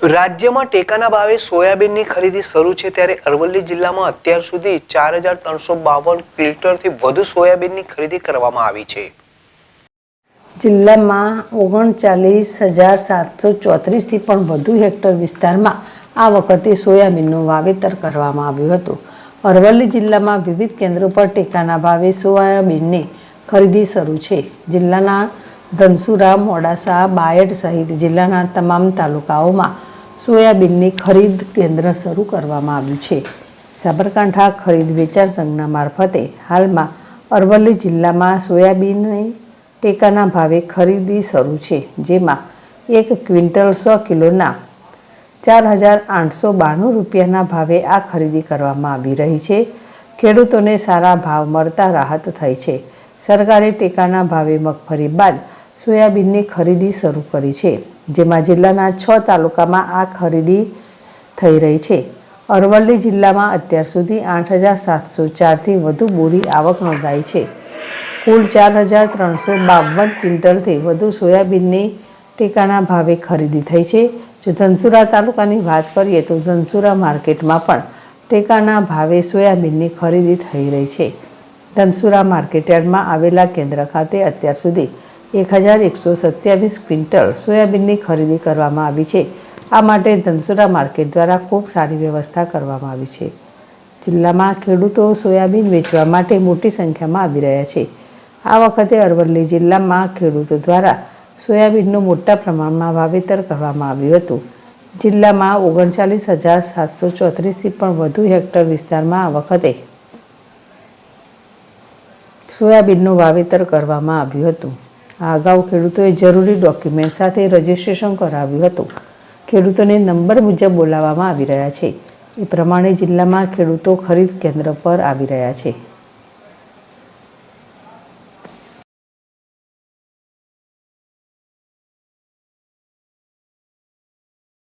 રાજ્યમાં ટેકાના ભાવે સોયાબીનની ખરીદી શરૂ છે ત્યારે અરવલ્લી જિલ્લામાં અત્યાર સુધી 4352 ક્વિન્ટલથી વધુ સોયાબીનની ખરીદી કરવામાં આવી છે। જિલ્લામાં 39,734 થી પણ વધુ હેક્ટર વિસ્તારમાં આ વખતે સોયાબીનનું વાવેતર કરવામાં આવ્યું હતું। અરવલ્લી જિલ્લામાં વિવિધ કેન્દ્રો પર ટેકાના ભાવે સોયાબીનની ખરીદી શરૂ છે। જિલ્લાના ધનસુરા, મોડાસા, બાયડ સહિત જિલ્લાના તમામ તાલુકાઓમાં સોયાબીનની ખરીદ કેન્દ્ર શરૂ કરવામાં આવ્યું છે। સાબરકાંઠા ખરીદ વેચાણ સંઘના મારફતે હાલમાં અરવલ્લી જિલ્લામાં સોયાબીનની ટેકાના ભાવે ખરીદી શરૂ છે, જેમાં 1 ક્વિન્ટલ 100 કિલોના 4,892 રૂપિયાના ભાવે આ ખરીદી કરવામાં આવી રહી છે। ખેડૂતોને સારા ભાવ મળતા રાહત થઈ છે। સરકારે ટેકાના ભાવે મગફળી બાદ સોયાબીનની ખરીદી શરૂ કરી છે, જેમાં જિલ્લાના 6 તાલુકામાં આ ખરીદી થઈ રહી છે। અરવલ્લી જિલ્લામાં અત્યાર સુધી 8,704 થી વધુ બોરી આવક નોંધાઈ છે। કુલ 4,352 ક્વિન્ટલથી વધુ સોયાબીનની ટેકાના ભાવે ખરીદી થઈ છે। જો ધનસુરા તાલુકાની વાત કરીએ તો ધનસુરા માર્કેટમાં પણ ટેકાના ભાવે સોયાબીનની ખરીદી થઈ રહી છે। ધનસુરા માર્કેટયાર્ડમાં આવેલા કેન્દ્ર ખાતે અત્યાર સુધી 1,127 ક્વિન્ટલ સોયાબીનની ખરીદી કરવામાં આવી છે। આ માટે ધનસુરા માર્કેટ દ્વારા ખૂબ સારી વ્યવસ્થા કરવામાં આવી છે। જિલ્લામાં ખેડૂતો સોયાબીન વેચવા માટે મોટી સંખ્યામાં આવી રહ્યા છે। આ વખતે અરવલ્લી જિલ્લામાં ખેડૂતો દ્વારા સોયાબીનનું મોટા પ્રમાણમાં વાવેતર કરવામાં આવ્યું હતું। જિલ્લામાં 39,734 થી પણ વધુ હેક્ટર વિસ્તારમાં આ વખતે સોયાબીનનું વાવેતર કરવામાં આવ્યું હતું। આ અગાઉ ખેડૂતોએ જરૂરી ડોક્યુમેન્ટ સાથે રજીસ્ટ્રેશન કરાવ્યું હતું। ખેડૂતોને નંબર મુજબ બોલાવવામાં આવી રહ્યા છે। એ પ્રમાણે જિલ્લામાં ખેડૂતો ખરીદ કેન્દ્ર પર આવી રહ્યા છે।